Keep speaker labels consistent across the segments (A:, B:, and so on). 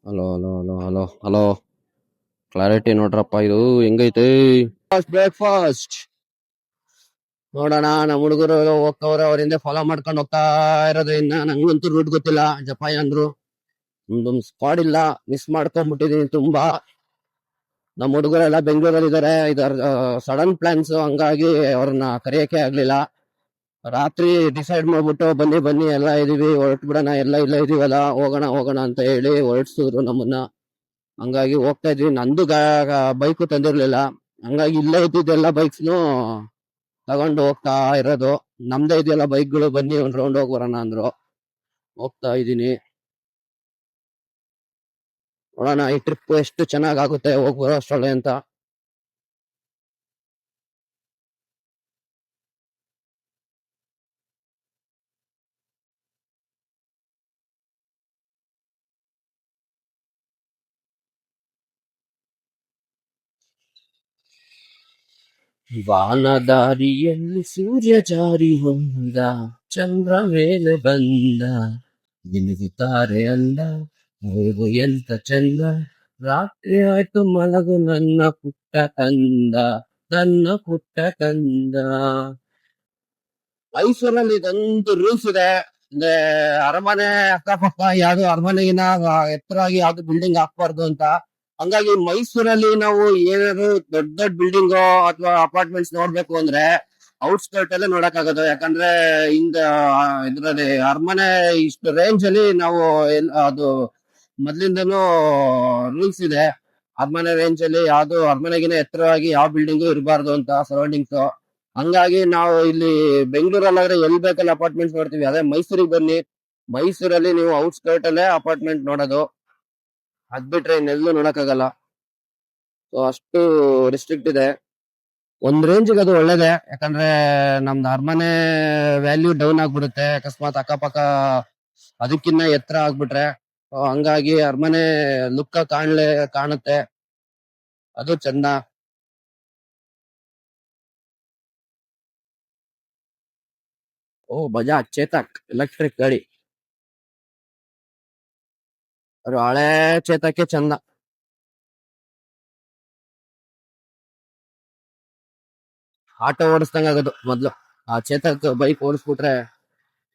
A: Hello hello hello hello hello. Clarity ನೋಡ್ರಪ್ಪ, ಇದು ಹೆಂಗೈತೆ? ಬ್ರೇಕ್ಫಾಸ್ಟ್ ನೋಡೋಣ. ನಮ್ಮ ಹುಡುಗರು ಹೋಗ್ತವ್ರೆ, ಅವ್ರ ಹಿಂದೆ ಫಾಲೋ ಮಾಡ್ಕೊಂಡು ಹೋಗ್ತಾ ಇರೋದು. ಇನ್ನ ನಂಗಂತೂ ರೂಟ್ ಗೊತ್ತಿಲ್ಲ. ಜಪಾಯ್ ಅಂದ್ರು, ನಮ್ದೊಂದು ಸ್ಕ್ವಾಡ್ ಇಲ್ಲ, ಮಿಸ್ ಮಾಡ್ಕೊಂಡ್ಬಿಟ್ಟಿದೀನಿ ತುಂಬಾ. ನಮ್ಮ ಹುಡುಗರೆಲ್ಲ ಬೆಂಗಳೂರಲ್ಲಿ ಇದಾರೆ. ಇದು ಸಡನ್ ಪ್ಲಾನ್ಸ್, ಹಂಗಾಗಿ ಅವ್ರನ್ನ ಕರೆಯಕ್ಕೆ ಆಗ್ಲಿಲ್ಲ. ರಾತ್ರಿ ಡಿಸೈಡ್ ಮಾಡ್ಬಿಟ್ಟು ಬನ್ನಿ ಬನ್ನಿ ಎಲ್ಲ ಇದೀವಿ, ಹೊರಟು ಬಿಡೋಣ, ಎಲ್ಲ ಇಲ್ಲ ಇದೀವಲ್ಲ, ಹೋಗೋಣ ಹೋಗೋಣ ಅಂತ ಹೇಳಿ ಹೊರಡ್ಸಿದ್ರು ನಮ್ಮನ್ನ. ಹಂಗಾಗಿ ಹೋಗ್ತಾ ಇದ್ವಿ. ನಂದು ಬೈಕು ತಂದಿರ್ಲಿಲ್ಲ, ಹಂಗಾಗಿ ಇಲ್ಲೇ ಇದ್ದಿದ್ದೆಲ್ಲ ಬೈಕ್ಸ್ನು ತಗೊಂಡು ಹೋಗ್ತಾ ಇರೋದು. ನಮ್ದೇ ಇದೆಯಲ್ಲ ಬೈಕ್ಗಳು, ಬನ್ನಿ ಒಂದ್ ರೌಂಡ್ ಹೋಗಿ ಬರೋಣ ಅಂದ್ರು. ಹೋಗ್ತಾ ಇದೀನಿ. ನೋಡೋಣ ಈ ಟ್ರಿಪ್ ಎಷ್ಟು ಚೆನ್ನಾಗ್ ಆಗುತ್ತೆ ಹೋಗಿ ಬರೋ ಅಷ್ಟೊಳ್ಳೆ ಅಂತ. ವಾನದಾರಿಯಲ್ಲಿ ಸೂರ್ಯ ಜಾರಿ ಹೊಂದ, ಚಂದ್ರ ಮೇಲೆ ಬಂದ, ಮಿನುಗುತ್ತಾರೆ ಅಲ್ಲ ಹೋಗು ಎಂತ ಚಂದ. ರಾತ್ರಿ ಆಯ್ತು ಮಲಗು ನನ್ನ ಪುಟ್ಟ ಕಂದ, ನನ್ನ ಪುಟ್ಟ ಕಂದ. ಮೈಸೂರಲ್ಲಿ ಇದೊಂದು ರೂಲ್ಸ್ ಇದೆ, ಅಂದ್ರೆ ಅರಮನೆ ಅಕ್ಕಪಕ್ಕ ಯಾವ್ದು ಅರಮನೆಗಿನ ಎತ್ತರವಾಗಿ ಯಾವ್ದು ಬಿಲ್ಡಿಂಗ್ ಹಾಕ್ಬಾರ್ದು ಅಂತ. ಹಂಗಾಗಿ ಮೈಸೂರಲ್ಲಿ ನಾವು ಏನಾದ್ರು ದೊಡ್ಡ ದೊಡ್ಡ ಬಿಲ್ಡಿಂಗ್ ಅಥವಾ ಅಪಾರ್ಟ್ಮೆಂಟ್ಸ್ ನೋಡ್ಬೇಕು ಅಂದ್ರೆ ಔಟ್ಸ್ಕರ್ಟ್ ಅಲ್ಲೇ ನೋಡಕ್ ಆಗೋದು. ಯಾಕಂದ್ರೆ ಇಂದ ಇದ್ರಲ್ಲಿ ಅರಮನೆ ಇಷ್ಟು ರೇಂಜ್ ಅಲ್ಲಿ ನಾವು ಅದು ಮೊದ್ಲಿಂದನೂ ರೂಲ್ಸ್ ಇದೆ. ಅರಮನೆ ರೇಂಜ್ ಅಲ್ಲಿ ಯಾವ್ದು ಅರಮನೆಗಿನ ಎತ್ತರವಾಗಿ ಯಾವ ಬಿಲ್ಡಿಂಗು ಇರಬಾರ್ದು ಅಂತ ಸರೌಂಡಿಂಗ್ಸ್. ಹಂಗಾಗಿ ನಾವು ಇಲ್ಲಿ ಬೆಂಗಳೂರಲ್ಲಾದ್ರೆ ಎಲ್ಲಿ ಬೇಕಲ್ಲಿ ಅಪಾರ್ಟ್ಮೆಂಟ್ಸ್ ನೋಡ್ತೀವಿ. ಅದೇ ಮೈಸೂರಿಗೆ ಬನ್ನಿ, ಮೈಸೂರಲ್ಲಿ ನೀವು ಔಟ್ಸ್ಕರ್ಟ್ ಅಲ್ಲೇ ಅಪಾರ್ಟ್ಮೆಂಟ್ ನೋಡೋದು, ಅದ್ ಬಿಟ್ರೆ ಇನ್ನೆಲ್ಲೂ ನೋಡಕ್ಕಾಗಲ್ಲ. ಸೊ ಅಷ್ಟು ರಿಸ್ಟ್ರಿಕ್ಟ್ ಇದೆ. ಒಂದ್ ರೇಂಜ್ಗೆ ಅದು ಒಳ್ಳೇದೇ, ಯಾಕಂದ್ರೆ ನಮ್ದು ಅರಮನೆ ವ್ಯಾಲ್ಯೂ ಡೌನ್ ಆಗ್ಬಿಡುತ್ತೆ ಅಕಸ್ಮಾತ್ ಅಕ್ಕಪಕ್ಕ ಅದಕ್ಕಿನ್ನ ಎತ್ತರ ಆಗ್ಬಿಟ್ರೆ. ಹಂಗಾಗಿ ಅರಮನೆ ಲುಕ್ ಕಾಣುತ್ತೆ, ಅದು ಚಂದ. ಓ, ಬಜಾಜ್ ಚೇತಕ್ ಎಲೆಕ್ಟ್ರಿಕ್ ಗಾಡಿ, ಅದು ಹಳೆ ಚೇತಕ್ಕೆ ಚಂದ. ಆಟೋ ಓಡಿಸ್ದಂಗ ಆಗೋದು ಮೊದ್ಲು. ಆ ಚೇತಕ್ ಬೈಕ್ ಓಡಿಸ್ಬಿಟ್ರೆ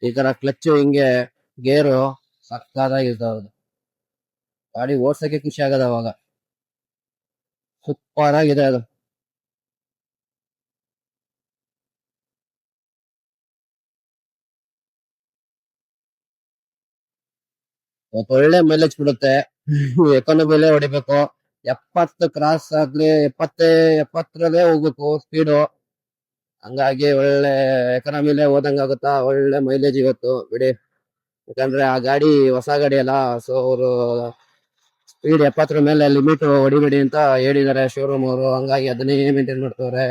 A: ಈ ತರ ಕ್ಲಚ್ ಹಿಂಗೆ ಗೇರು ಸಕ್ಕದಾಗಿರ್ತಾವ. ಗಾಡಿ ಓಡ್ಸಕ್ಕೆ ಖುಷಿ ಆಗದ ಅವಾಗ. ಸೂಪರ್ ಆಗಿದೆ ಅದು. ಒಳ್ಳೆ ಮೈಲೇಜ್ ಕೊಡುತ್ತೆ. ಎಕಾನಮಿಲೇ ಹೊಡಿಬೇಕು. 70 ಕ್ರಾಸ್ ಆಗ್ಲಿ, 70ರಲ್ಲೇ ಹೋಗ್ಬೇಕು ಸ್ಪೀಡು. ಹಂಗಾಗಿ ಒಳ್ಳೆ ಎಕಾನಮಿಲೇ ಹೋದಂಗಾಗುತ್ತಾ, ಒಳ್ಳೆ ಮೈಲೇಜ್ ಇವತ್ತು ಬಿಡಿ. ಯಾಕಂದ್ರೆ ಆ ಗಾಡಿ ಹೊಸ ಗಾಡಿ ಅಲ್ಲ, ಸೊ ಅವರು ಸ್ಪೀಡ್ 70 ಮೇಲೆ ಲಿಮಿಟ್ ಹೊಡಿಬೇಡಿ ಅಂತ ಹೇಳಿದ್ದಾರೆ ಶೋರೂಮ್ ಅವರು. ಹಂಗಾಗಿ ಅದನ್ನೇ ಮೇಂಟೈನ್ ಮಾಡ್ತವ್ರೆ.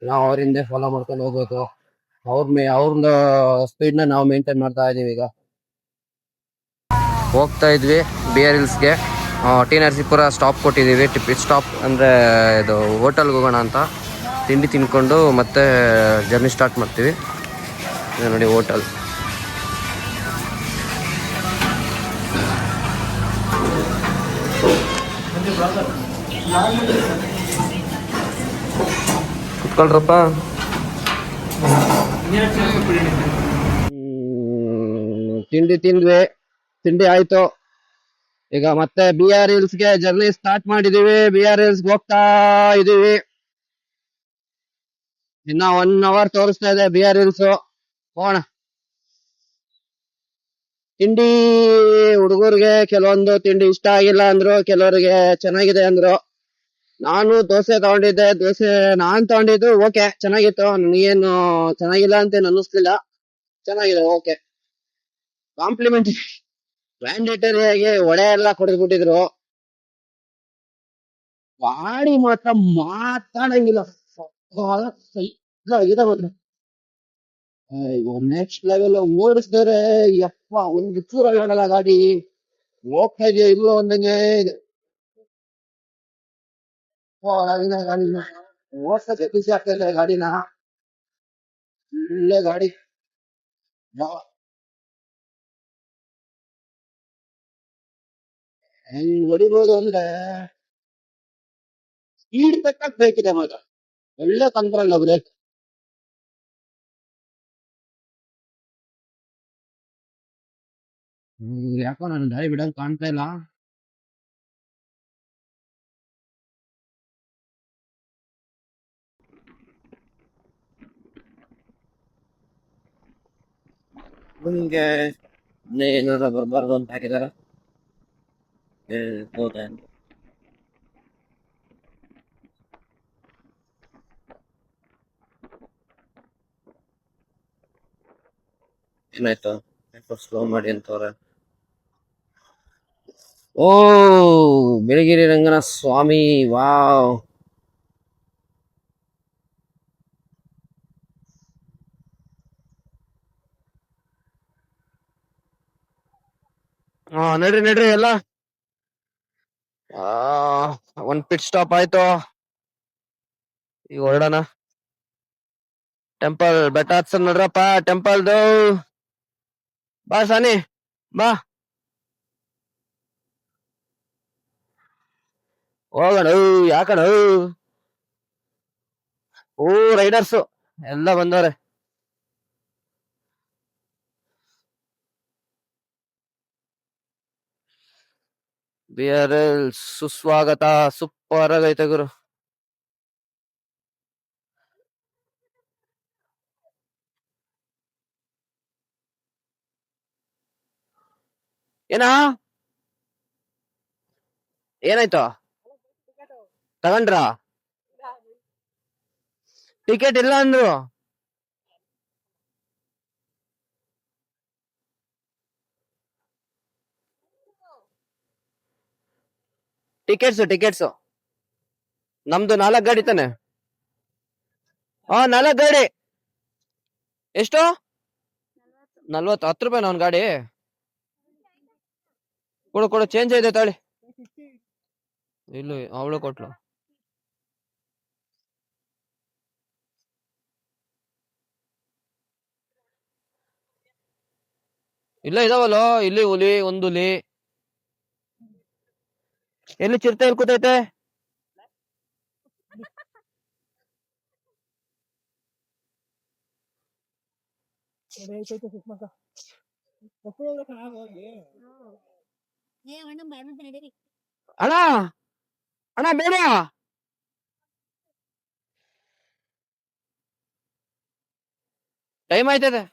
A: ನಾವು ಅವ್ರ ಫಾಲೋ ಮಾಡ್ಕೊಂಡು ಹೋಗ್ಬೇಕು. ಅವ್ರ ಸ್ಪೀಡ್ ನ ನಾವು ಮೇಂಟೈನ್ ಮಾಡ್ತಾ ಇದೀವಿ. ಈಗ ಹೋಗ್ತಾ ಇದ್ವಿ ಬಿ ಆರ್ ಹಿಲ್ಸ್ಗೆ. ಟಿ ನರಸೀಪುರ ಸ್ಟಾಪ್ ಕೊಟ್ಟಿದ್ದೀವಿ. ಪಿಟ್ ಸ್ಟಾಪ್ ಅಂದರೆ ಇದು ಹೋಟೆಲ್ಗೆ ಹೋಗೋಣ ಅಂತ. ತಿಂಡಿ ತಿನ್ಕೊಂಡು ಮತ್ತೆ ಜರ್ನಿ ಸ್ಟಾರ್ಟ್ ಮಾಡ್ತೀವಿ. ಇದು ನೋಡಿ ಹೋಟೆಲ್. ಕುತ್ಕೊಳ್ರಪ್ಪ. ತಿಂಡಿ ತಿಂದ್ವಿ, ತಿಂಡಿ ಆಯ್ತು. ಈಗ ಮತ್ತೆ ಬಿ ಆರ್ ಹಿಲ್ಸ್ಗೆ ಜರ್ನಿ ಸ್ಟಾರ್ಟ್ ಮಾಡಿದೀವಿ. ಬಿ ಆರ್ ಹಿಲ್ಸ್ಗೆ ಹೋಗ್ತಾ ಇದೀವಿ. ಇನ್ನ 1 ಅವರ್ ತೋರಿಸ್ತಾ ಇದೆ ಬಿ ಆರ್ ಹಿಲ್ಸ್. ಹೋಗೋಣ. ತಿಂಡಿ ಹುಡುಗರಿಗೆ ಕೆಲವೊಂದು ತಿಂಡಿ ಇಷ್ಟ ಆಗಿಲ್ಲ ಅಂದ್ರು, ಕೆಲವರಿಗೆ ಚೆನ್ನಾಗಿದೆ ಅಂದ್ರು. ನಾನು ದೋಸೆ ತಗೊಂಡಿದ್ದೆ. ದೋಸೆ ನಾನ್ ತಗೊಂಡಿದ್ದು ಓಕೆ, ಚೆನ್ನಾಗಿತ್ತು. ನನಗೇನು ಚೆನ್ನಾಗಿಲ್ಲ ಅಂತ ಅನ್ನಿಸ್ಲಿಲ್ಲ, ಚೆನ್ನಾಗಿದೆ, ಓಕೆ. ಕಾಂಪ್ಲಿಮೆಂಟ್ ಮ್ಯಾಂಡೇಟರಿ ಆಗಿ ವಡೆ ಎಲ್ಲ ಕೊಡ್ಬಿಟ್ಟಿದ್ರು. ಗಾಡಿ ಮಾತ್ರ ಮಾತಾಡಂಗಿಲ್ಲ, ನೆಕ್ಸ್ಟ್ ಲೆವೆಲ್ ಓಡಿಸಿದ್ರೆ ಯಪ್ಪ, ಒಂದು ಚೂರ ಹೇಳಲ್ಲ ಗಾಡಿ. ಹೋಗ್ತಾ ಇದೆಯಾ ಇಲ್ವೋ ಒಂದಂಗೆ ಇದೆ. ಗಾಡಿ ಓಡ್ಸಕ್ಕೆ ಖುಷಿ ಆಗ್ತಾ ಇದೆ ಗಾಡಿನ. ಒಳ್ಳೆ ಗಾಡಿ. ಹೆಂಗ್ ಹೊಡಿಬೋದು ಅಂದ್ರೆ ಸ್ಪೀಡ್ ತಕ್ಕಂತ ಬೇಕಿದೆ ಮಾತ್ರ. ಒಳ್ಳೆ ಕಂಟ್ರೋಲ್ ಬ್ರೇಕ್. ಯಾಕೋ ನಾನು ಗಾಡಿ ಬಿಡಂಗ್ ಕಾಣ್ತಾ ಇಲ್ಲ. ನಿಮ್ಗೆ ಏನಾರ ಬರ್ಬಾರ್ದು ಅಂತ ಹಾಕಿದಾರ ಹೋದೆ. ಏನಾಯ್ತು? ಸ್ಲೋ ಮಾಡಿ ಅಂತವ್ರೆ. ಓ, ಬಿಳಿಗಿರಿ ರಂಗನ ಸ್ವಾಮಿ, ವಾವ್. ಹಾ, ನಡ್ರಿ ನಡ್ರಿ ಎಲ್ಲ. ಒಂದ್ ಪಿಟ್ ಸ್ಟಾಪ್ ಆಯ್ತು. ಈಗ ಹೊರಡೋಣ. ಟೆಂಪಲ್ ಬೆಟ್ಟ ಹತ್ಸನ್ ನಡ್ರಪ್ಪ, ಟೆಂಪಲ್ದು. ಬಾ ಸಾನಿ, ಬಾ ಹೋಗೋಣ. ಯಾಕಣ ಓ, ರೈಡರ್ಸ್ ಎಲ್ಲ ಬಂದವ್ರೆ. BRL ಸುಸ್ವಾಗತ. ಸೂಪರ್ ಆಗೈತೆ ಗುರು. ಏನಾ ಏನಾಯ್ತು? ತಗೊಂಡ್ರ? ಟಿಕೆಟ್ ಇಲ್ಲ ಅಂದ್ರು. ಟಿಕೆಟ್ಸ್ ನಮ್ದು 4 ಗಾಡಿ ತಾನೆ. 4 ಗಾಡಿ. ಎಷ್ಟು? 40. 10 ರೂಪಾಯಿ ಒಂದ್ ಗಾಡಿ. ಕೊಡು ಚೇಂಜ್ ಇದೆ ತಾಳಿ. ಇಲ್ಲ, ಅವಳು ಕೊಟ್ಲು. ಇಲ್ಲ, ಇದಾವಲ್ಲ ಇಲ್ಲಿ ಹುಲಿ, ಒಂದು ಹುಲಿ. ಎಲ್ಲಿ ಚಿರತೆ ಎಲ್ಲಿ ಕೂತೈತೆ? ಅಣ್ಣ ಅಣ್ಣ ಬೇಡ. ಟೈಮ್ ಆಯ್ತದೆ.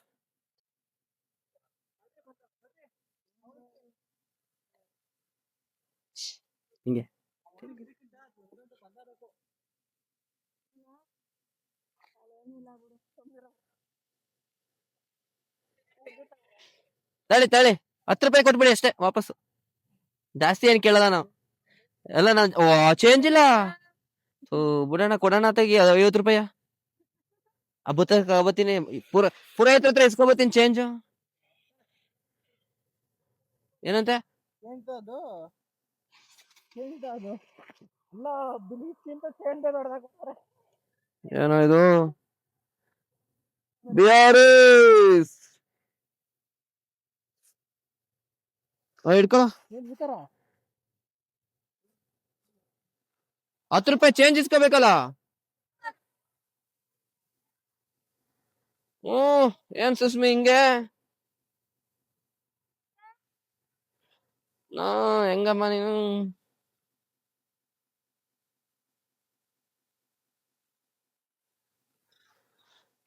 A: ಹಿಂಗೆ ತಾಳಿ 10 ರೂಪಾಯಿ ಕೊಟ್ಬಿಡಿ ಅಷ್ಟೇ ವಾಪಸ್ಸು. ಜಾಸ್ತಿ ಏನ್ ಕೇಳಲ್ಲ ನಾವು. ಎಲ್ಲ ನಾವು ಚೇಂಜ್ ಇಲ್ಲ. ಬಿಡೋಣ, ಕೊಡೋಣ ತೆಗಿ 50 ರೂಪಾಯಿ. ಬತ್ತೀನಿ ಪುರೋಹಿತ್ರ ಹತ್ರ ಇಸ್ಕೊಬತ್ತೀನಿ ಚೇಂಜ್. ಏನಂತೆ? ಏನೋ ಇದು BRS ಹಿಡ್ಕೊ. 10 ರೂಪಾಯಿ ಚೇಂಜ್ ಇಸ್ಕೋಬೇಕಲ್ಲ. ಏನ್ ಸುಸ್ಮಿ ಹಿಂಗೆ? ಹೆಂಗಮ್ಮ ನೀನು?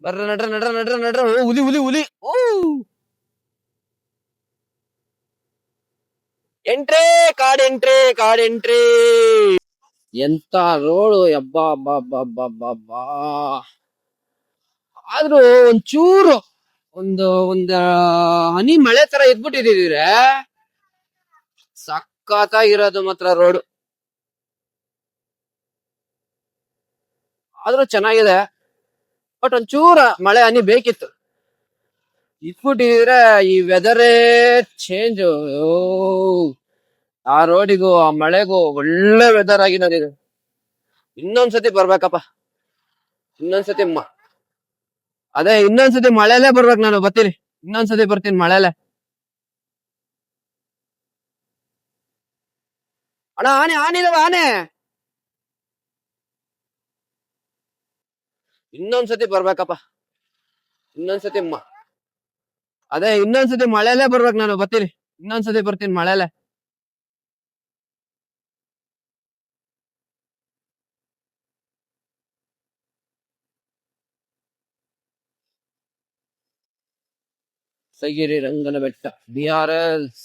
A: ಬರ್ರ ನಡ್ರ. ಹುಲಿ. ಕಾಡ್ ಎಂಟ್ರಿ. ಎಂತ ರೋಡು, ಅಬ್ಬಾ. ಆದ್ರೂ ಒಂಚೂರು ಒಂದ್ ಹನಿ ಮಳೆ ತರ ಇದ್ಬಿಟ್ಟಿದ್ರೆ ಸಖತ್ತಾಗಿರೋದು ಮಾತ್ರ ರೋಡ್. ಆದ್ರೂ ಚೆನ್ನಾಗಿದೆ, ಬಟ್ ಒಂಚೂರ ಮಳೆ ಹನಿ ಬೇಕಿತ್ತು. ಇಟ್ಬಿಟ್ಟಿದ್ರೆ ಈ ವೆದರೇ ಚೇಂಜ್. ಆ ರೋಡಿಗೂ ಆ ಮಳೆಗೂ ಒಳ್ಳೆ ವೆದರ್ ಆಗಿದೆ. ಇನ್ನೊಂದ್ಸತಿ ಬರ್ಬೇಕಪ್ಪ. ಇನ್ನೊಂದ್ಸತಿ ಮಳೆಲೇ ಬರ್ಬೇಕು. ನಾನು ಬರ್ತೀನಿ, ಇನ್ನೊಂದ್ಸತಿ ಬರ್ತೀನಿ ಮಳೆಲೆ. ಅಣ್ಣ ಆನೆ ಆನೆ ಇದಾವ ಆನೆ. ಇನ್ನೊಂದ್ಸತಿ ಬರ್ಬೇಕಪ್ಪ. ಇನ್ನೊಂದ್ಸತಿ ಅದೇ ಇನ್ನೊಂದ್ಸತಿ ಮಳೆಲೆ ಬರ್ಬೇಕು. ನಾನು ಬರ್ತೀನಿ, ಇನ್ನೊಂದ್ಸತಿ ಬರ್ತೀನಿ ಮಳೆಲೆ. ಸೈಗಿರಿ ರಂಗನ ಬೆಟ್ಟ, BRS.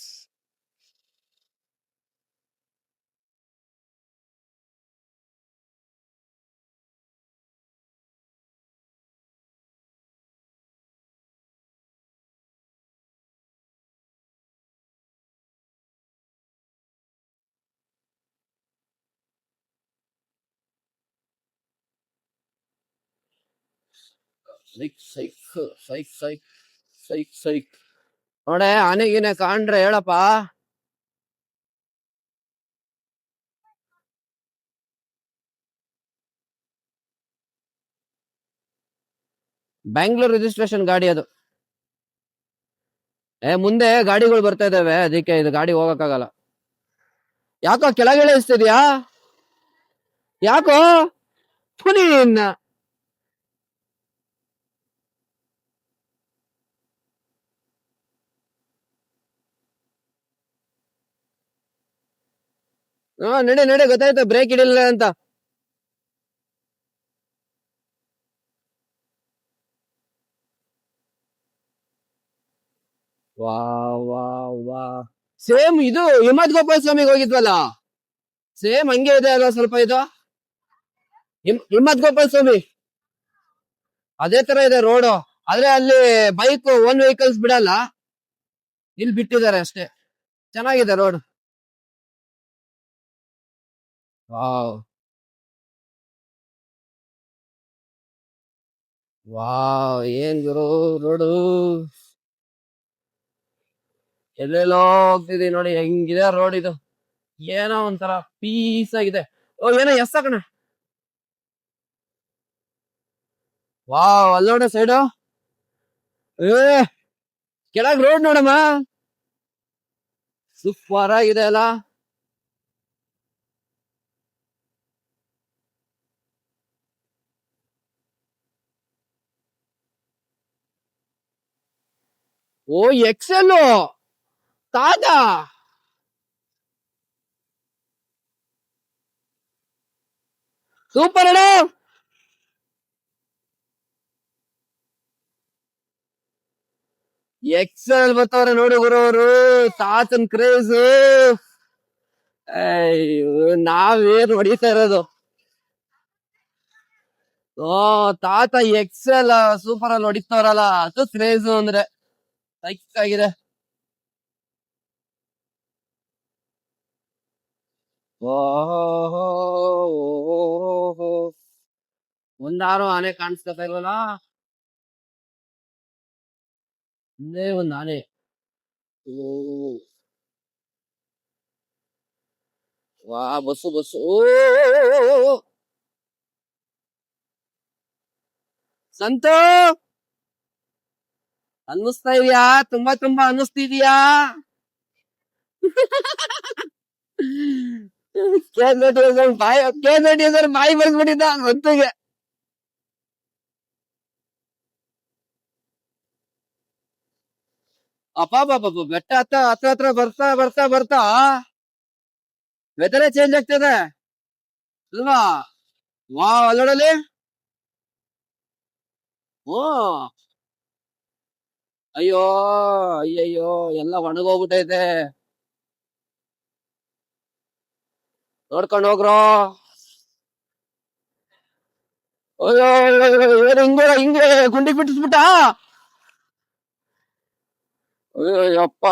A: ಸೈಕ್ ಸೈಕ್ ಸೈಕ್ ಸೈಕ್ ಸೈಕ್ ಸೈಕ್. ನೋಡೆ ಆನೆಗಿನ ಕಾಣ್ರೆ ಹೇಳಪ್ಪ. ಬ್ಯಾಂಗ್ಳೂರ್ ರಿಜಿಸ್ಟ್ರೇಷನ್ ಗಾಡಿ ಅದು. ಮುಂದೆ ಗಾಡಿಗಳು ಬರ್ತಾ ಇದಾವೆ, ಅದಕ್ಕೆ ಇದು ಗಾಡಿ ಹೋಗಕ್ಕಾಗಲ್ಲ. ಯಾಕೋ ಕೆಳಗೆ ಇಳಿಸ್ತಿದ್ಯಾ? ಯಾಕೋ ನೀನ್ ನಡೆ ನಡೆ, ಗೊತ್ತಾಯ್ತು ಬ್ರೇಕ್ ಹಿಡಿಲಿಲ್ಲ ಅಂತ. ವಾ ವಾ ವಾ, ಸೇಮ್ ಇದು ಹಿಮತ್ ಗೋಪಾಲ ಸ್ವಾಮಿಗೆ ಹೋಗಿದ್ವಲ್ಲ, ಸೇಮ್ ಹಂಗೆ ಇದೆ ಅಲ್ವಾ ಸ್ವಲ್ಪ ಇದು. ಹಿಮ್ಮತ್ ಗೋಪಾಲ ಸ್ವಾಮಿ ಅದೇ ತರ ಇದೆ ರೋಡು, ಆದ್ರೆ ಅಲ್ಲಿ ಬೈಕ್ ಓನ್ ವೆಹಿಕಲ್ಸ್ ಬಿಡಲ್ಲ, ಇಲ್ಲಿ ಬಿಟ್ಟಿದ್ದಾರೆ ಅಷ್ಟೇ. ಚೆನ್ನಾಗಿದೆ ರೋಡ್. ವಾವ್ ವಾವ್, ಏನ್ ಗುರು ರೋಡು, ಎಲ್ಲೆಲ್ಲೋ ಹೋಗ್ತಿದೆ ನೋಡಿ, ಹೆಂಗಿದೆ ರೋಡ್ ಇದು. ಏನೋ ಒಂಥರ ಪೀಸ್ ಆಗಿದೆ. ಓ ಏನೋ ಎಸ್ ಕಣ. ವಾವ್, ಅಲ್ಲೋಡ ಸೈಡು, ಏ ಕೆಳಗ್ ರೋಡ್ ನೋಡಮ್ಮ, ಸೂಪರ್ ಆಗಿದೆ ಅಲ್ಲ. ಓ ಎಕ್ಸೆಲ್ ತಾತ, ಸೂಪರ್ ಅಣ್ಣ. ಎಕ್ಸೆಲ್ ಬರ್ತಾವ್ರೆ ನೋಡಿ ಗುರುವರು, ತಾತನ್ ಕ್ರೇಜ್. ನಾವೇನ್ ಹೊಡಿತಾ ಇರೋದು. ಓ ತಾತ ಎಕ್ಸೆಲ್ ಸೂಪರ್ ಅಲ್ಲಿ ಹೊಡಿತಾವ್ರಲ್ಲ, ಅದು ಕ್ರೇಜ್ ಅಂದ್ರೆ ಸೈಕ್ ಆಗಿದೆ. ಓಹೋ, ಒಂದಾರು ಆನೆ ಕಾಣಿಸ್ಕೊತಾ ಇಲ್ವಲ್ಲ, ಒಂದೇ ಒಂದ್ ಆನೆ. ಓ ವಾ, ಬಸ್ಸು ಬಸ್ಸು, ಓ ಸಂತು ಅನ್ನಿಸ್ತಾ ಇದೀಯಾ? ತುಂಬಾ ತುಂಬಾ ಅನ್ನಿಸ್ತಿದ್ಯಾ? ಬಾಯಿ ಬರ್ಸ್ಬಿಟ್ಟಿದ್ದ ಸಂತುಗೆ. ಅಪ್ಪ ಬೆಟ್ಟ ಹತ್ರ ಹತ್ರ ಬರ್ತಾ ಬರ್ತಾ ಬರ್ತಾ ವೆದರೇ ಚೇಂಜ್ ಆಗ್ತದೆ ಅಲ್ವಾ? ವಾ, ಅಲ್ಲೋಡಲ್ಲಿ, ಓ ಅಯ್ಯೋ ಅಯ್ಯಯ್ಯೋ, ಎಲ್ಲ ಒಣಗೋಗ್ಬಿಟ್ಟೈತೆ, ನೋಡ್ಕೊಂಡ್ ಹೋಗ್ರೋ. ಅಯ್ಯೋ ಹಿಂಗೆ ಹಿಂಗೆ ಗುಂಡಿ ಬಿಟ್ಟಿಸ್ಬಿಟ್ಟ. ಅಯ್ಯಪ್ಪ,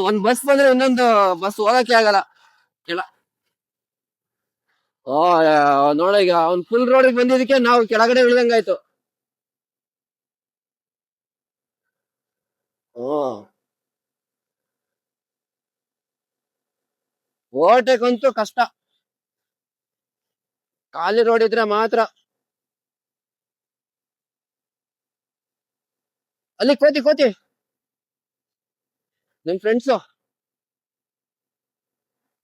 A: ಒಂದ್ ಬಸ್ ಬಂದ್ರೆ ಇನ್ನೊಂದು ಬಸ್ ಹೋಗಕ್ಕೆ ಆಗಲ್ಲ. ಕೆಳ ಓ ನೋಡ, ಈಗ ಅವ್ನ್ ಫುಲ್ ರೋಡಿಗೆ ಬಂದಿದ್ದಕ್ಕೆ ನಾವು ಕೆಳಗಡೆ ಇಳಿದಂಗಾಯ್ತು. ಓವರ್ಟೇಕ್ ಅಂತೂ ಕಷ್ಟ, ಖಾಲಿ ರೋಡ್ ಇದ್ರೆ ಮಾತ್ರ. ಅಲ್ಲಿ ಕೋತಿ ಕೋತಿ ನಿಮ್ ಫ್ರೆಂಡ್ಸು.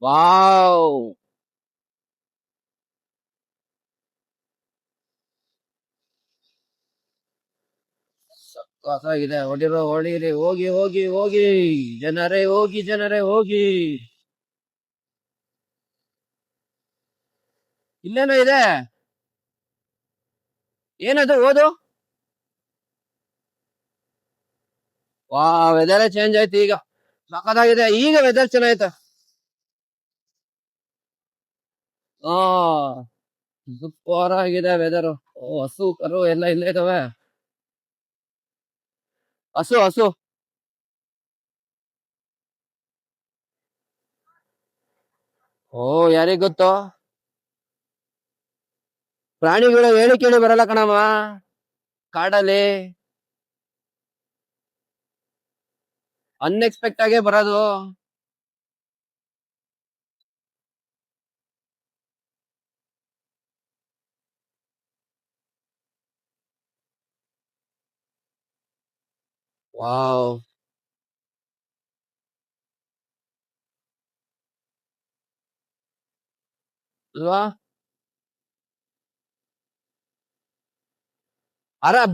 A: ವಾವ್, ಸಖತ್ತಾಗಿದೆ. ಹೊಡಿರೋ ಹೊಡೀರಿ, ಹೋಗಿ ಹೋಗಿ ಹೋಗಿ ಜನರೇ, ಹೋಗಿ ಜನರೇ ಹೋಗಿ. ಇಲ್ಲೇನೋ ಇದೆ, ಏನದು ಓದು. ವಾ, ವೆದರ್ ಚೇಂಜ್ ಆಯ್ತು ಈಗ. ಸಖತ್ತಾಗಿದೆ ಈಗ, ವೆದರ್ ಚೆನ್ನಾಯ್ತು. ಹಾ, ಸೂಪರ್ ಆಗಿದೆ ವೆದರ್. ಹಸು ಕರು ಎಲ್ಲ ಇಲ್ಲೇ ಇದಾವೆ. ಹಸು ಹಸು. ಓ, ಯಾರಿಗ್ ಗೊತ್ತು. ಪ್ರಾಣಿಗಳು ಹೇಳಿ ಕೇಳಿ ಬರಲ್ಲ ಕಣಮ್ಮ ಕಾಡಲ್ಲಿ. ಅನ್ಎಕ್ಸ್ಪೆಕ್ಟ್ ಆಗೇ ಬರೋದು. ವಾವ್, ಅಲ್ವಾ.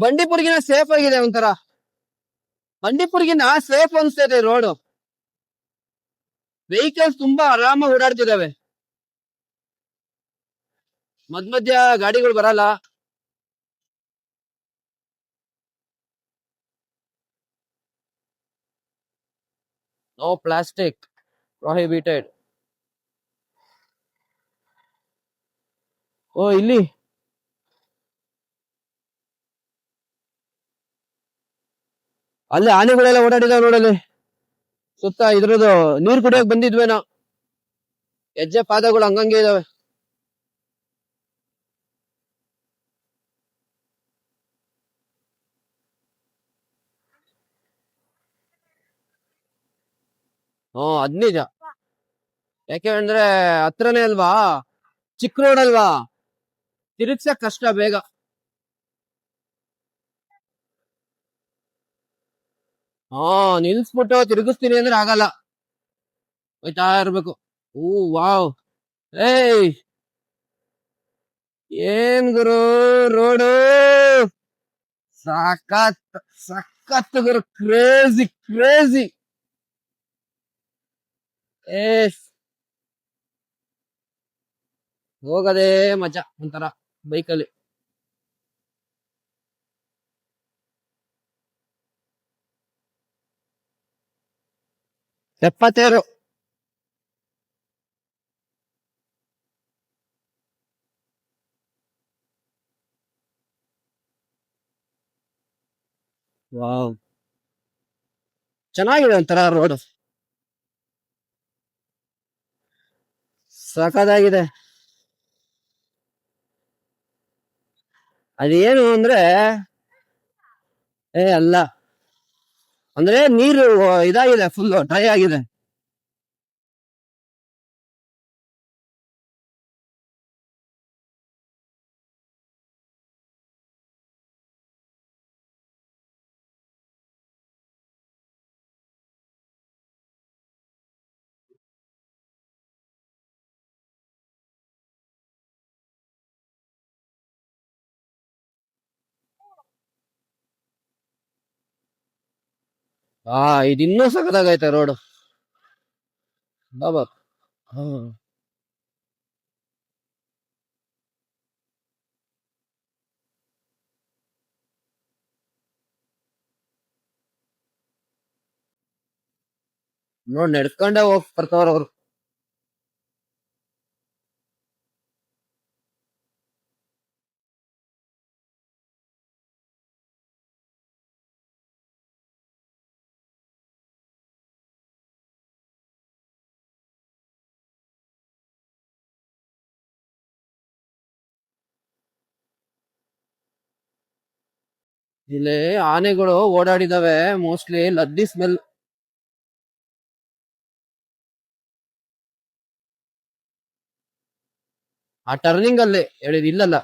A: ಬಂಡೀಪುರ್ಗಿನ ಸೇಫ್ ಆಗಿದೆ ಒಂಥರ. ಬಂಡೀಪುರ್ಗಿನ ಸೇಫ್ ಅನ್ಸ್ತದೆ ರೋಡ್. ವೆಹಿಕಲ್ಸ್ ತುಂಬಾ ಆರಾಮಾಗಿ ಓಡಾಡ್ತಿದಾವೆ. ಮಧ್ಯ ಗಾಡಿಗಳು ಬರಲ್ಲ. No plastic prohibited. ಓ, ಇಲ್ಲಿ ಅಲ್ಲಿ ಆನೆಗಳೆಲ್ಲ ಓಡಾಡಿದಾವೆ ನೋಡಲ್ಲಿ ಸುತ್ತ. ಇದ್ರದ್ದು ನೀರ್ ಕುಡಿಯಕ್ ಬಂದಿದ್ವೇನೋ. ಹೆಜ್ಜೆ ಪಾದಗಳು ಹಂಗಂಗೆ ಇದಾವೆ. ಹ್ಮ್, ಅದ್ ನಿಜ. ಯಾಕೆ ಅಂದ್ರೆ ಹತ್ರನೇ ಅಲ್ವಾ, ಚಿಕ್ಕ ರೋಡ್ ಅಲ್ವಾ, ತಿರುಗ್ಸಕ್ ಕಷ್ಟ ಬೇಗ. ಹಾ, ನಿಲ್ಸ್ಬಿಟ್ಟು ತಿರುಗಿಸ್ತೀನಿ ಅಂದ್ರೆ ಆಗಲ್ಲ, ಹೋಯ್ತಾ ಇರ್ಬೇಕು. ಹೂ, ವಾವ್. ಏಯ್, ಏನ್ ಗುರು ರೋಡು, ಸಖತ್ ಸಖತ್ ಗುರು, ಕ್ರೇಜಿ ಕ್ರೇಜಿ. ಏ, ಹೋಗದೇ ಮಜಾ ಒಂಥರ ಬೈಕಲ್ಲಿ. ಎಪ್ಪತ್ತೇರು. ವಾವ್, ಚೆನ್ನಾಗಿದೆ ಒಂಥರ ರೋಡ್, ಸಖತ್ತಾಗಿದೆ. ಅದೇನು ಅಂದ್ರೆ, ಅಲ್ಲ, ಅಂದ್ರೆ ನೀರು ಇದಾಗಿದೆ, ಫುಲ್ ಡ್ರೈ ಆಗಿದೆ. ಇದು ಇನ್ನೂ ಸಖತ್ತಾಗೈತೆ ರೋಡ್. ಬಾಬಾ. ಹ್ಮ್, ನೋಡ್ ನಡ್ಕೊಂಡೆ ಹೋಗ್ ಬರ್ತಾವ್ರ ಅವ್ರು. ಇಲ್ಲಿ ಆನೆಗಳು ಓಡಾಡಿದಾವೆ, ಮೋಸ್ಟ್ಲಿ ಲದ್ದಿ ಸ್ಮೆಲ್. ಆ ಟರ್ನಿಂಗ್ ಅಲ್ಲಿ ಹೇಳಿದ್ ಇಲ್ಲಲ್ಲ.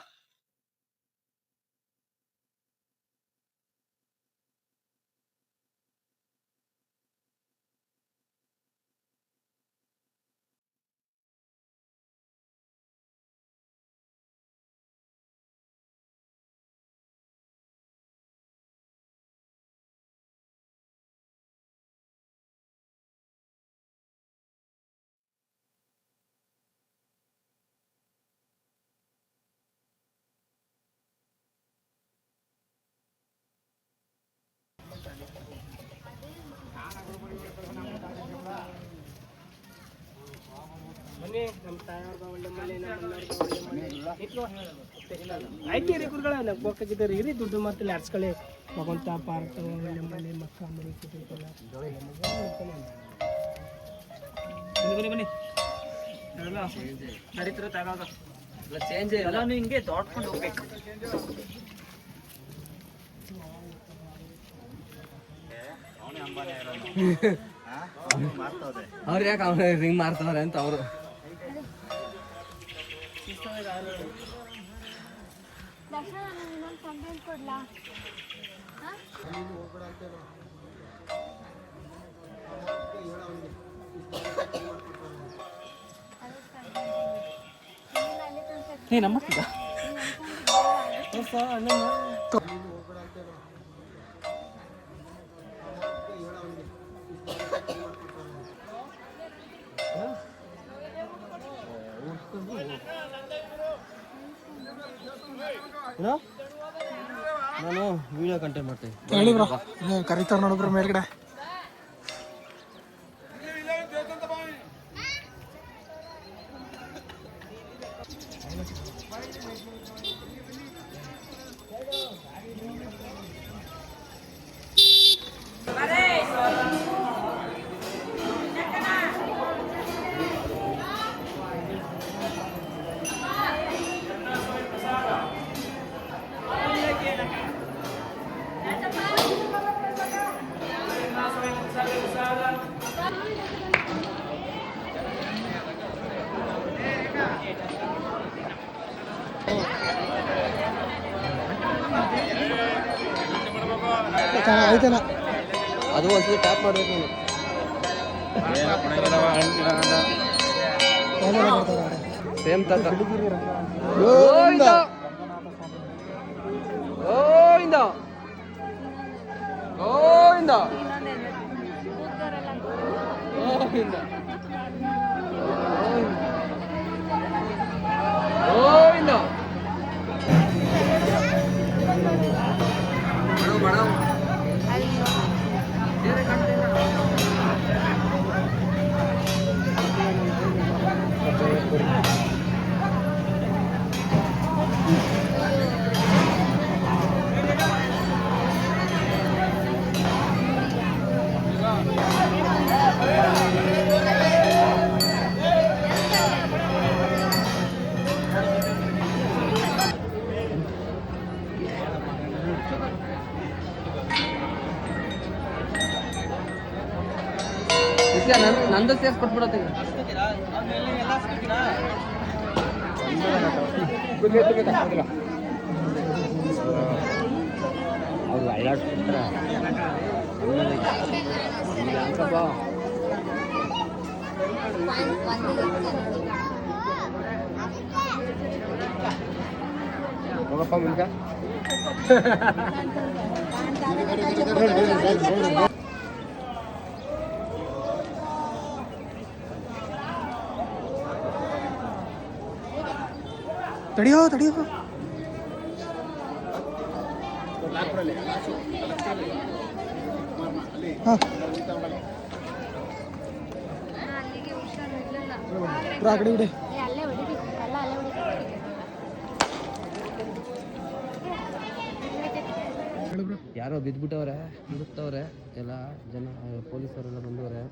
B: ಆಯ್ತು ರೀ ಕುರ್ಗಳ ಹೋಗಿದ್ದಾರೆ ಇರಿ ದುಡ್ಡು ಮತ್ತೆ ಆಡ್ಸ್ಕೊಳ್ಳಿ ಭಗವಂತ ಪಾರ್ಥ ಒಳ್ಳೆ ಮನೆ ಮಕ್ಕ ಮನೆ ಬನ್ನಿ ನಡೀತಿರೋ ತಗಾಗ ಚೇಂಜ್ ಎಲ್ಲ ಹಿಂಗೆ ದೊಡ್ಕೊಂಡು ಹೋಗ್ಬೇಕು ಅವ್ರು ಯಾಕೆ ಅವ್ರ ರಿಂಗ್ ಮಾಡ್ತವ್ರೆ ಅಂತ ಅವರು ನಮ್ಮ ನಾನು ವಿಡಿಯೋ ಕಂಟೆಂಟ್ ಮಾಡ್ತೇನೆ
C: ಹೇಳಿ ಬ್ರೋ ಕರೀತಾರ ನೋಡಿಬ್ರು ಮೇಲ್ಗಡೆ ಆಯ್ತಲ್ಲ
B: ಅದು ಒಂದ್ಸಲ ಟ್ಯಾಪ್ ಮಾಡ್ಬೇಕು ಸೇಮ್ ತಕ್ಕ ಗೋವಿಂದ ಗೋವಿಂದ ಗೋವಿಂದ ಗೋವಿಂದ ಗೋವಿಂದ ಮೇಡಮ್ ನಂದು ಸೇರ್ಸ್ಕೊಟ್ಬಿಡತ್ತೆ ಅವ್ರು ಅಳ್ಳಾಡ್ಸ್ಬಿಡ್ತಾರ ಹೋಗಪ್ಪ ಮುಂದೆ
C: ತಡಿಯೋ ತಡಿಯೋ ಆ ಕಡೆ ಬಿಡಿ
B: ಯಾರೋ ಬಿದ್ಬಿಟ್ಟವ್ರೆ ಹುಡುಕ್ತವ್ರೆ ಎಲ್ಲ ಜನ ಪೊಲೀಸರೆಲ್ಲ ಬಂದವ್ರೆ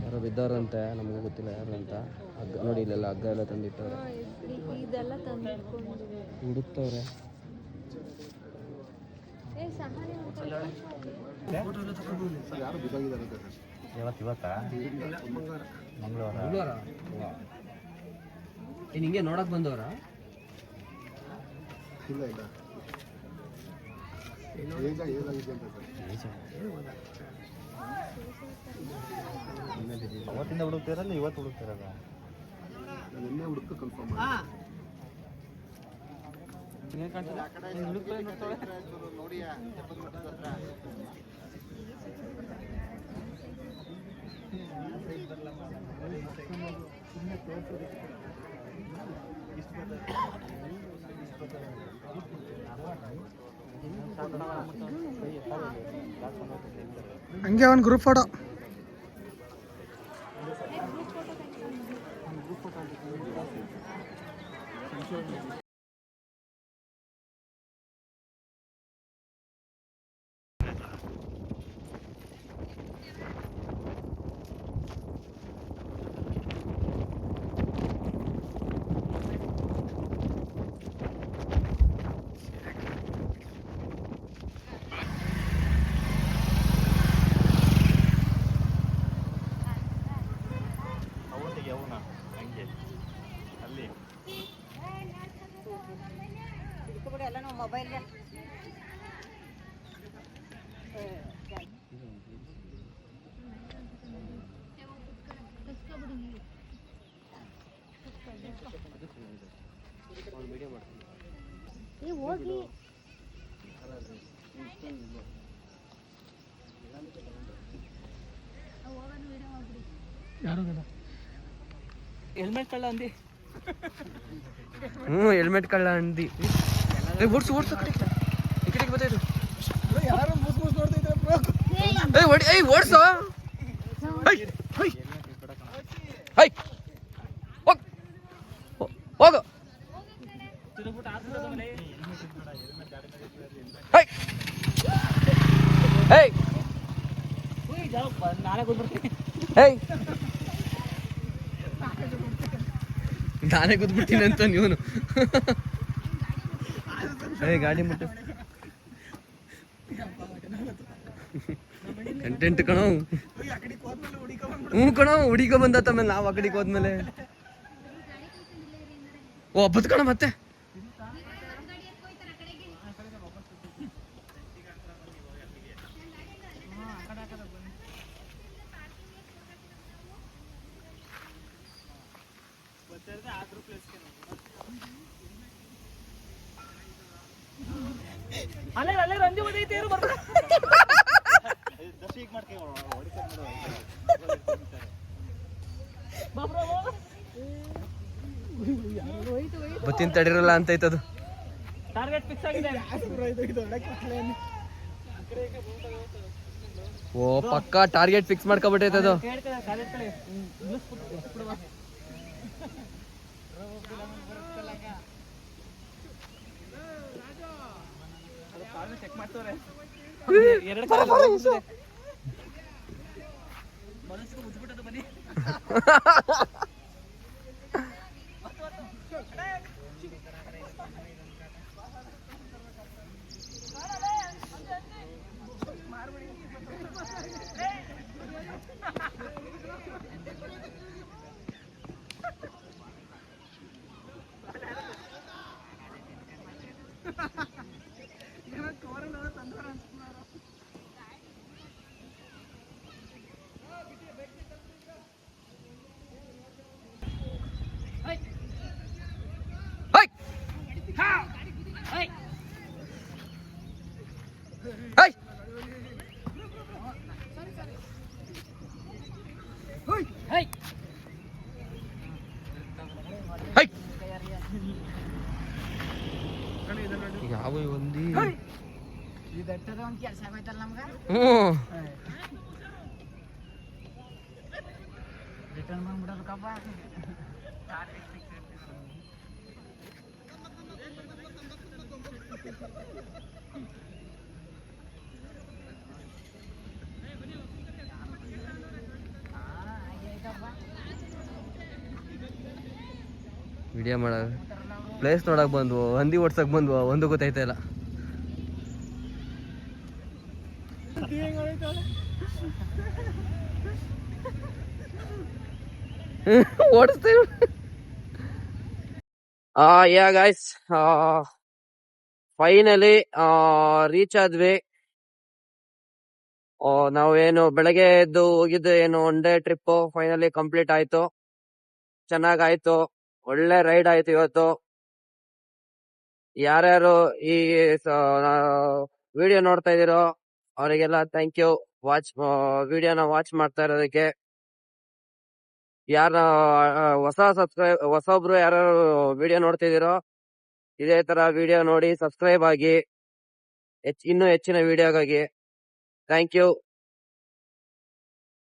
B: ಯಾರೋ ಬಿದ್ದವ್ರಂತೆ ನಮಗೂ ಗೊತ್ತಿಲ್ಲ ಯಾರು ಅಂತ ಹಗ್ಗ ನೋಡಿ ಇಲ್ಲೆಲ್ಲ ಹಗ್ಗ ಎಲ್ಲ ತಂದಿಟ್ಟವ್ರೆ ಹುಡುಕ್ತವ್ರೆ ಮಂಗಳವಾರ ಏನು ಹಿಂಗೆ ನೋಡಕ್ ಬಂದವ್ರ
D: ಅವತ್ತಿಂದ ಹುಡುಕ್ತಿರಲ್ಲ ಇವತ್ತು ಹುಡುಕ್ತಿರಲ್ಲ
A: ನಿನ್ನೆ ಹುಡುಕ ಕನ್ಫರ್ಮ್
C: ಹಂಗೆ ಒಂದು ಗ್ರೂಪ್ ಫೋಟೋ
E: ಹೋಗಿ
C: ಯಾರು
B: ಹೆಲ್ಮೆಟ್ ಕಳ್ಳ ಅಂದಿ
F: ಹೆಲ್ಮೆಟ್ ಕಳ್ಳ ಅಂದಿ ಓಡ್ಸು ಓಡ್ಸು ಈ ಕಡೆಗೆ ಬತ್ತಾಯ್ತು
C: ಯಾರು ಮುಸ್ ನೋಡ್ತಿದ್ರೆ ಬ್ರೋ
F: ಓಡ್ಸು ಹೋಗು
B: ನಾನೇ ಕೂತ್ಬಿಡ್ತೀನಿ
F: ನಾನೇ ಕೂತ್ಬಿಡ್ತೀನಿ ಅಂತ ನೀವನು ಗಾಡಿ ಮುಟ್ಟ ಕಂಟೆಂಟ್ ಕಣೋ ಕಣೋ ಹುಡಿಕೊ ಬಂದತ್ತ ಆಮೇಲೆ ನಾವು ಆ ಕಡೆಗೆ ಹೋದ್ಮೇಲೆ ಓ ಹಬ್ಬದ ಕಣ ಮತ್ತೆ
B: ಅಲ್ಲೇ ಅಲ್ಲೇ ರಂಜು ಬಂದೈತೆ ಇರು ಬರ್ತಾರೆ
F: ಬತ್ತಿನ ತಡಿರಲ್ಲ ಅಂತ ಐತದು
B: ಟಾರ್ಗೆಟ್ ಫಿಕ್ಸ್ ಆಗಿದೆ
F: ಓ ಪಕ್ಕ ಟಾರ್ಗೆಟ್ ಫಿಕ್ಸ್ ಮಾಡ್ಕೊಬಿಟ್ಟೈತೆ ಅದು
B: ಚೆಕ್ ಮಾಡ್ತವ್ರೆ ಮನಸ್ಸಿಗೆ ಉಜ್ಬಿಟ್ಟದು ಬನ್ನಿ
F: ಯಾವ ಒಂದಿ
E: ಕೆಲಸ ಆಗೋಯ್ತಲ್ಲ ನಮ್ಗೆ ರಿಟರ್ನ್ ಬಂದ್ಬಿಡಬೇಕಪ್ಪ
F: ವಿಡಿಯೋ ಮಾಡ ಪ್ಲೇಸ್ ನೋಡಕ್ ಬಂದ್ವು ಹಂದಿ ಓಡ್ಸಕ್ ಬಂದ್ವು ಒಂದು ಗೊತ್ತಾಯ್ತಾ ಇಲ್ಲ ಓಡಿಸ್ತೇವೆ ಯಾ ಗೈಸ್ ಫೈನಲಿ ರೀಚ್ ಆದ್ವಿ ನಾವೇನು ಬೆಳಗ್ಗೆ ಎದ್ದು ಹೋಗಿದ್ದು ಏನು one day trip finally complete ಆಯ್ತು ಚೆನ್ನಾಗಾಯ್ತು ಒಳ್ಳೆ ರೈಡ್ ಆಯ್ತು ಇವತ್ತು ಯಾರ್ಯಾರು ಈ ವಿಡಿಯೋ ನೋಡ್ತಾ ಇದೀರೋ ಅವರಿಗೆಲ್ಲ ಥ್ಯಾಂಕ್ ಯು ವಿಡಿಯೋನ ವಾಚ್ ಮಾಡ್ತಾ ಇರೋದಕ್ಕೆ ಯಾರ ಹೊಸೊಬ್ರು ಯಾರು ವಿಡಿಯೋ ನೋಡ್ತಿದ್ದೀರೋ ಇದೇ ತರ ವಿಡಿಯೋ ನೋಡಿ ಸಬ್ಸ್ಕ್ರೈಬ್ ಆಗಿ ಇನ್ನೂ ಹೆಚ್ಚಿನ ವಿಡಿಯೋಗಾಗಿ ಥ್ಯಾಂಕ್ ಯು